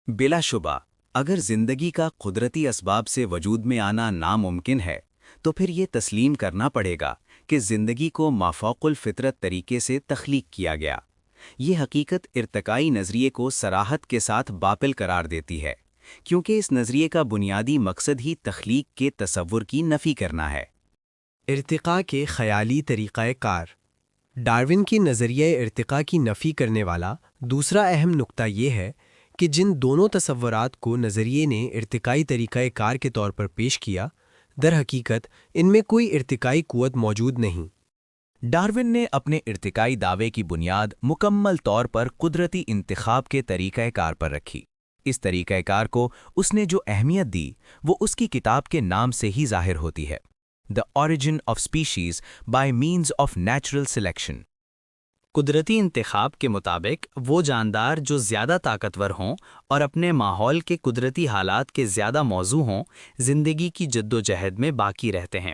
بلا شبہ اگر زندگی کا قدرتی اسباب سے وجود میں آنا ناممکن ہے تو پھر یہ تسلیم کرنا پڑے گا کہ زندگی کو مافوق الفطرت طریقے سے تخلیق کیا گیا۔ یہ حقیقت ارتقائی نظریے کو صراحت کے ساتھ باطل قرار دیتی ہے، کیونکہ اس نظریے کا بنیادی مقصد ہی تخلیق کے تصور کی نفی کرنا ہے۔ ارتقاء کے خیالی طریقہ کار۔ ڈارون کی نظریہ ارتقاء کی نفی کرنے والا دوسرا اہم نقطہ یہ ہے کہ جن دونوں تصورات کو نظریے نے ارتقائی طریقہ کار کے طور پر پیش کیا، در حقیقت ان میں کوئی ارتقائی قوت موجود نہیں۔ ڈارون نے اپنے ارتقائی دعوے کی بنیاد مکمل طور پر قدرتی انتخاب کے طریقہ کار پر رکھی۔ اس طریقہ کار کو اس نے جو اہمیت دی وہ اس کی کتاب کے نام سے ہی ظاہر ہوتی ہے، The Origin of Species by Means of Natural Selection۔ قدرتی انتخاب کے مطابق وہ جاندار جو زیادہ طاقتور ہوں اور اپنے ماحول کے قدرتی حالات کے زیادہ موزوں ہوں، زندگی کی جدوجہد میں باقی رہتے ہیں۔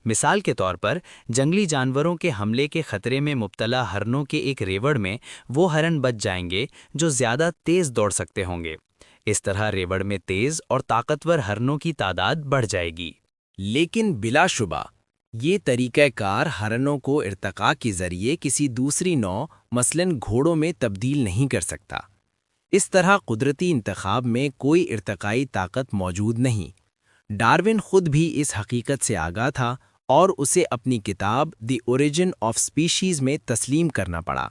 مثال کے طور پر جنگلی جانوروں کے حملے کے خطرے میں مبتلا ہرنوں کے ایک ریوڑ میں وہ ہرن بچ جائیں گے جو زیادہ تیز دوڑ سکتے ہوں گے۔ اس طرح ریوڑ میں تیز اور طاقتور ہرنوں کی تعداد بڑھ جائے گی۔ لیکن بلا شبہ یہ طریقہ کار ہرنوں کو ارتقاء کے ذریعے کسی دوسری نوع مثلاً گھوڑوں میں تبدیل نہیں کر سکتا۔ اس طرح قدرتی انتخاب میں کوئی ارتقائی طاقت موجود نہیں۔ ڈارون خود بھی اس حقیقت سے آگاہ تھا اور اسے اپنی کتاب دی اوریجن آف سپیشیز میں تسلیم کرنا پڑا۔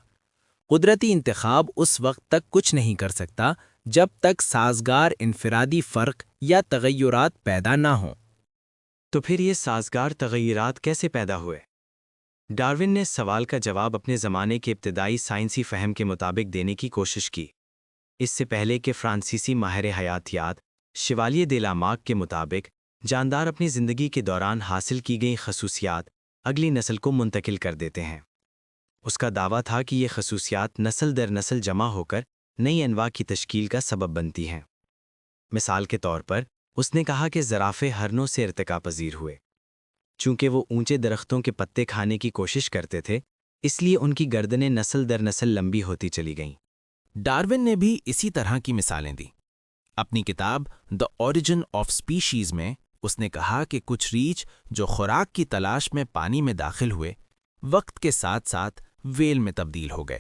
قدرتی انتخاب اس وقت تک کچھ نہیں کر سکتا جب تک سازگار انفرادی فرق یا تغیرات پیدا نہ ہوں۔ تو پھر یہ سازگار تغیرات کیسے پیدا ہوئے؟ ڈارون نے سوال کا جواب اپنے زمانے کے ابتدائی سائنسی فہم کے مطابق دینے کی کوشش کی۔ اس سے پہلے کہ فرانسیسی ماہر حیاتیات شیوالیے دے لا مارک کے مطابق جاندار اپنی زندگی کے دوران حاصل کی گئی خصوصیات اگلی نسل کو منتقل کر دیتے ہیں۔ اس کا دعویٰ تھا کہ یہ خصوصیات نسل در نسل جمع ہو کر نئی انواع کی تشکیل کا سبب بنتی ہیں۔ مثال کے طور پر اس نے کہا کہ زرافے ہرنوں سے ارتقاء پذیر ہوئے۔ چونکہ وہ اونچے درختوں کے پتے کھانے کی کوشش کرتے تھے، اس لیے ان کی گردنیں نسل در نسل لمبی ہوتی چلی گئیں۔ ڈارون نے بھی اسی طرح کی مثالیں دیں۔ اپنی کتاب The Origin of Species میں اس نے کہا کہ کچھ ریچھ جو خوراک کی تلاش میں پانی میں داخل ہوئے، وقت کے ساتھ ساتھ ویل میں تبدیل ہو گئے۔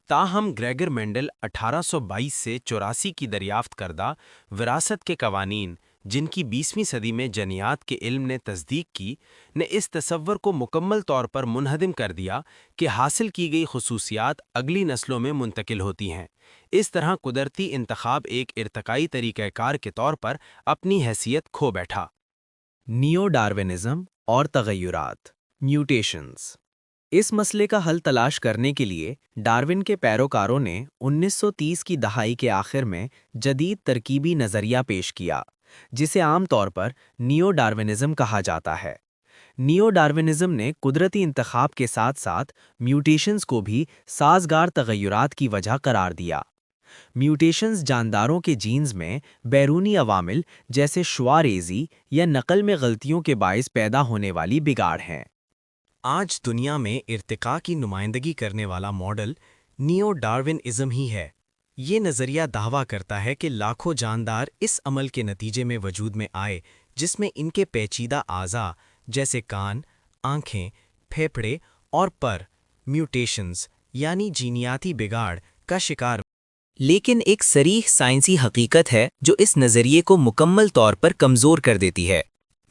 تاہم گریگر مینڈل 1822 سے 84 کی دریافت کردہ وراثت کے قوانین، جن کی 20ویں صدی میں جنیات کے علم نے تصدیق کی، نے اس تصور کو مکمل طور پر منہدم کر دیا کہ حاصل کی گئی خصوصیات اگلی نسلوں میں منتقل ہوتی ہیں۔ اس طرح قدرتی انتخاب ایک ارتقائی طریقہ کار کے طور پر اپنی حیثیت کھو بیٹھا۔ نیو ڈارونزم اور تغیرات، میوٹیشنز۔ اس مسئلے کا حل تلاش کرنے کے لیے ڈارون کے پیروکاروں نے 1930 کی دہائی کے آخر میں جدید ترکیبی نظریہ پیش کیا، جسے عام طور پر نیو ڈارونزم کہا جاتا ہے۔ نیو ڈارونزم نے قدرتی انتخاب کے ساتھ ساتھ میوٹیشنز کو بھی سازگار تغیرات کی وجہ قرار دیا۔ میوٹیشنز جانداروں کے جینز میں بیرونی عوامل جیسے شعاع ریزی یا نقل میں غلطیوں کے باعث پیدا ہونے والی بگاڑ ہیں۔ آج دنیا میں ارتقاء کی نمائندگی کرنے والا ماڈل نیو ڈارونزم ہی ہے۔ یہ نظریہ دعویٰ کرتا ہے کہ لاکھوں جاندار اس عمل کے نتیجے میں وجود میں آئے جس میں ان کے پیچیدہ اعضاء جیسے کان، آنکھیں، پھیپھڑے اور پر میوٹیشنز یعنی جینیاتی بگاڑ کا شکار۔ لیکن ایک صریح سائنسی حقیقت ہے جو اس نظریے کو مکمل طور پر کمزور کر دیتی ہے۔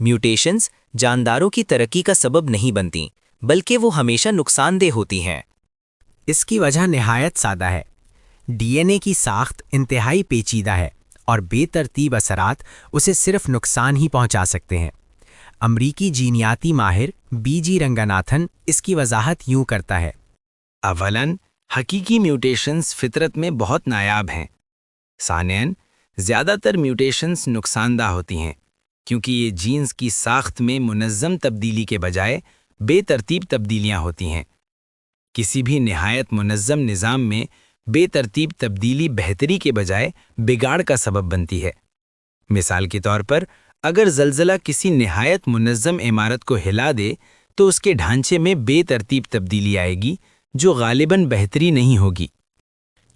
میوٹیشنز جانداروں کی ترقی کا سبب نہیں بنتی، بلکہ وہ ہمیشہ نقصان دہ ہوتی ہیں۔ اس کی وجہ نہایت سادہ ہے۔ ڈی این اے کی ساخت انتہائی پیچیدہ ہے اور بے ترتیب اثرات اسے صرف نقصان ہی پہنچا سکتے ہیں۔ امریکی جینیاتی ماہر بی جی رنگناتھن اس کی وضاحت یوں کرتا ہے۔ اولاً حقیقی میوٹیشنز فطرت میں بہت نایاب ہیں۔ ثانیاً زیادہ تر میوٹیشنز نقصان دہ ہوتی ہیں کیونکہ یہ جینز کی ساخت میں منظم تبدیلی کے بجائے بے ترتیب تبدیلیاں ہوتی ہیں۔ کسی بھی نہایت منظم نظام میں بے ترتیب تبدیلی بہتری کے بجائے بگاڑ کا سبب بنتی ہے۔ مثال کے طور پر اگر زلزلہ کسی نہایت منظم عمارت کو ہلا دے تو اس کے ڈھانچے میں بے ترتیب تبدیلی آئے گی جو غالباً بہتری نہیں ہوگی۔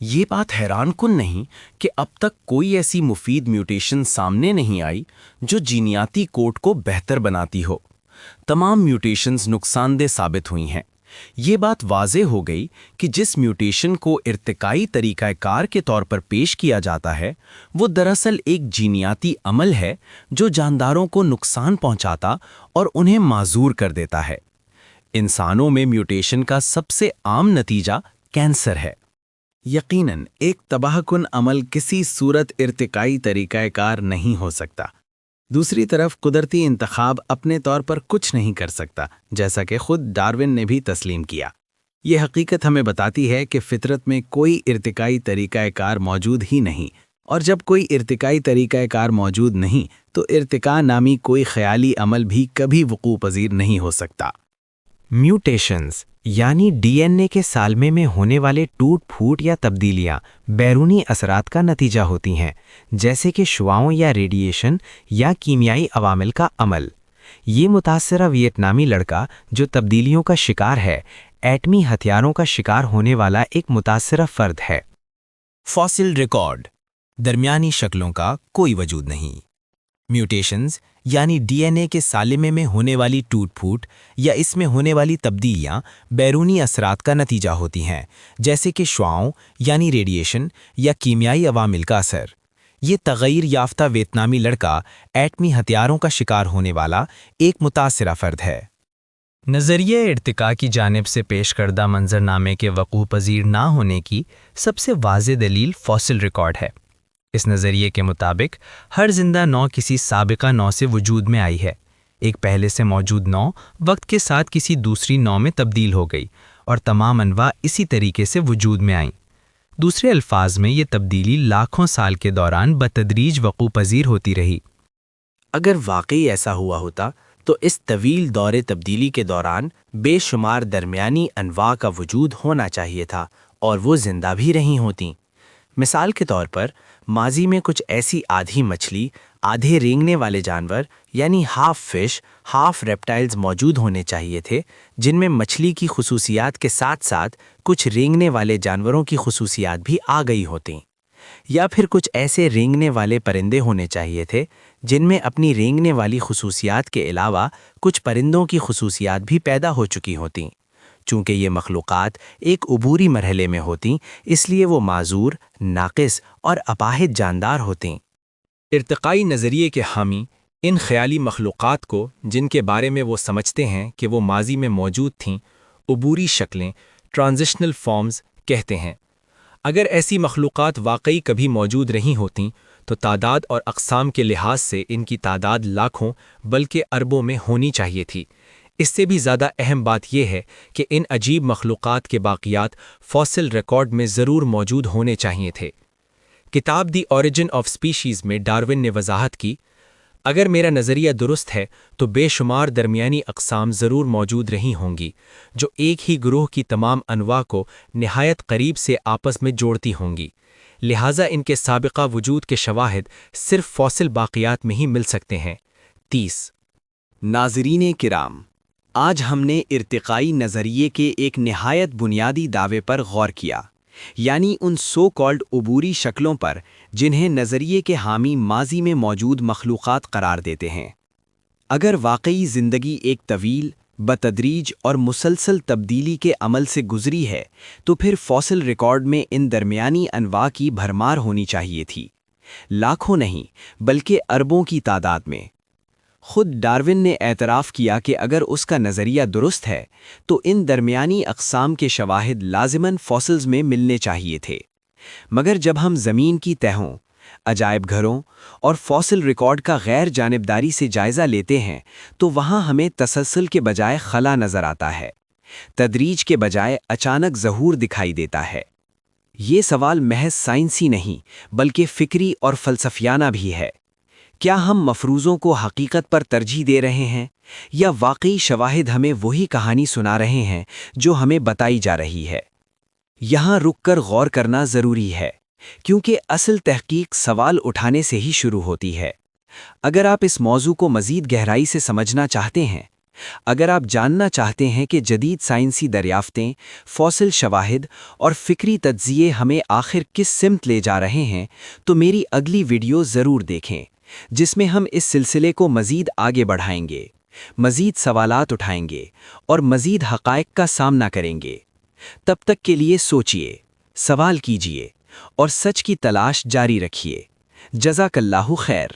یہ بات حیران کن نہیں کہ اب تک کوئی ایسی مفید میوٹیشن سامنے نہیں آئی جو جینیاتی کوڈ کو بہتر بناتی ہو۔ تمام میوٹیشنز نقصان دہ ثابت ہوئی ہیں۔ یہ بات واضح ہو گئی کہ جس میوٹیشن کو ارتقائی طریقہ کار کے طور پر پیش کیا جاتا ہے وہ دراصل ایک جینیاتی عمل ہے جو جانداروں کو نقصان پہنچاتا اور انہیں معذور کر دیتا ہے۔ انسانوں میں میوٹیشن کا سب سے عام نتیجہ کینسر ہے۔ یقیناً ایک تباہ کن عمل کسی صورت ارتقائی طریقہ کار نہیں ہو سکتا۔ دوسری طرف قدرتی انتخاب اپنے طور پر کچھ نہیں کر سکتا، جیسا کہ خود ڈارون نے بھی تسلیم کیا۔ یہ حقیقت ہمیں بتاتی ہے کہ فطرت میں کوئی ارتقائی طریقہ کار موجود ہی نہیں، اور جب کوئی ارتقائی طریقہ کار موجود نہیں تو ارتقاء نامی کوئی خیالی عمل بھی کبھی وقوع پذیر نہیں ہو سکتا۔ میوٹیشنز یعنی ڈی این اے کے سالمے میں ہونے والے ٹوٹ پھوٹ یا تبدیلیاں بیرونی اثرات کا نتیجہ ہوتی ہیں، جیسے کہ شعاعوں یا ریڈیشن یا کیمیائی عوامل کا عمل۔ یہ متاثرہ ویتنامی لڑکا جو تبدیلیوں کا شکار ہے، ایٹمی ہتھیاروں کا شکار ہونے والا ایک متاثرہ فرد ہے۔ فاسل ریکارڈ، درمیانی شکلوں کا کوئی وجود نہیں۔ میوٹیشنز یعنی ڈی این اے کے سالمے میں ہونے والی ٹوٹ پھوٹ یا اس میں ہونے والی تبدیلیاں بیرونی اثرات کا نتیجہ ہوتی ہیں، جیسے کہ شعاعوں یعنی ریڈیشن یا کیمیائی عوامل کا اثر۔ یہ تغیر یافتہ ویتنامی لڑکا ایٹمی ہتھیاروں کا شکار ہونے والا ایک متاثرہ فرد ہے۔ نظریہ ارتقاء کی جانب سے پیش کردہ منظرنامے کے وقوع پذیر نہ ہونے کی سب سے واضح دلیل فاسل ریکارڈ ہے۔ اس نظریے کے مطابق ہر زندہ نو کسی سابقہ نو سے وجود میں آئی ہے۔ ایک پہلے سے موجود نو وقت کے ساتھ کسی دوسری نو میں تبدیل ہو گئی اور تمام انواع اسی طریقے سے وجود میں آئیں۔ دوسرے الفاظ میں یہ تبدیلی لاکھوں سال کے دوران بتدریج وقوع پذیر ہوتی رہی۔ اگر واقعی ایسا ہوا ہوتا تو اس طویل دور تبدیلی کے دوران بے شمار درمیانی انواع کا وجود ہونا چاہیے تھا اور وہ زندہ بھی رہی ہوتیں۔ مثال کے طور پر ماضی میں کچھ ایسی آدھی مچھلی، آدھے رینگنے والے جانور یعنی ہاف فش، ہاف ریپٹائلز موجود ہونے چاہیے تھے، جن میں مچھلی کی خصوصیات کے ساتھ ساتھ کچھ رینگنے والے جانوروں کی خصوصیات بھی آ گئی ہوتیں۔ یا پھر کچھ ایسے رینگنے والے پرندے ہونے چاہیے تھے جن میں اپنی رینگنے والی خصوصیات کے علاوہ کچھ پرندوں کی خصوصیات بھی پیدا ہو چکی ہوتیں۔ چونکہ یہ مخلوقات ایک عبوری مرحلے میں ہوتیں، اس لیے وہ معذور، ناقص اور اپاہج جاندار ہوتیں۔ ارتقائی نظریے کے حامی ان خیالی مخلوقات کو، جن کے بارے میں وہ سمجھتے ہیں کہ وہ ماضی میں موجود تھیں، عبوری شکلیں، ٹرانزیشنل فارمز کہتے ہیں۔ اگر ایسی مخلوقات واقعی کبھی موجود رہی ہوتیں تو تعداد اور اقسام کے لحاظ سے ان کی تعداد لاکھوں بلکہ اربوں میں ہونی چاہیے تھی۔ اس سے بھی زیادہ اہم بات یہ ہے کہ ان عجیب مخلوقات کے باقیات فاسل ریکارڈ میں ضرور موجود ہونے چاہیے تھے۔ کتاب دی اوریجن آف سپیشیز میں ڈارون نے وضاحت کی، اگر میرا نظریہ درست ہے تو بے شمار درمیانی اقسام ضرور موجود رہی ہوں گی جو ایک ہی گروہ کی تمام انواع کو نہایت قریب سے آپس میں جوڑتی ہوں گی، لہٰذا ان کے سابقہ وجود کے شواہد صرف فاسل باقیات میں ہی مل سکتے ہیں۔ 30 ناظرین کرام، آج ہم نے ارتقائی نظریے کے ایک نہایت بنیادی دعوے پر غور کیا، یعنی ان سو کالڈ عبوری شکلوں پر جنہیں نظریے کے حامی ماضی میں موجود مخلوقات قرار دیتے ہیں۔ اگر واقعی زندگی ایک طویل، بتدریج اور مسلسل تبدیلی کے عمل سے گزری ہے تو پھر فاسل ریکارڈ میں ان درمیانی انواع کی بھرمار ہونی چاہیے تھی، لاکھوں نہیں بلکہ اربوں کی تعداد میں۔ خود ڈارون نے اعتراف کیا کہ اگر اس کا نظریہ درست ہے تو ان درمیانی اقسام کے شواہد لازماً فاسلز میں ملنے چاہیے تھے، مگر جب ہم زمین کی تہوں، عجائب گھروں اور فاسل ریکارڈ کا غیر جانبداری سے جائزہ لیتے ہیں تو وہاں ہمیں تسلسل کے بجائے خلا نظر آتا ہے، تدریج کے بجائے اچانک ظہور دکھائی دیتا ہے۔ یہ سوال محض سائنسی نہیں بلکہ فکری اور فلسفیانہ بھی ہے۔ کیا ہم مفروضوں کو حقیقت پر ترجیح دے رہے ہیں یا واقعی شواہد ہمیں وہی کہانی سنا رہے ہیں جو ہمیں بتائی جا رہی ہے؟ یہاں رک کر غور کرنا ضروری ہے، کیونکہ اصل تحقیق سوال اٹھانے سے ہی شروع ہوتی ہے۔ اگر آپ اس موضوع کو مزید گہرائی سے سمجھنا چاہتے ہیں اگر آپ جاننا چاہتے ہیں کہ جدید سائنسی دریافتیں، فوسل شواہد اور فکری تجزیے ہمیں آخر کس سمت لے جا رہے ہیں، تو میری اگلی ویڈیو ضرور دیکھیں، جس میں ہم اس سلسلے کو مزید آگے بڑھائیں گے، مزید سوالات اٹھائیں گے اور مزید حقائق کا سامنا کریں گے۔ تب تک کے لیے سوچئے، سوال کیجئے اور سچ کی تلاش جاری رکھیے۔ جزاک اللہ خیر۔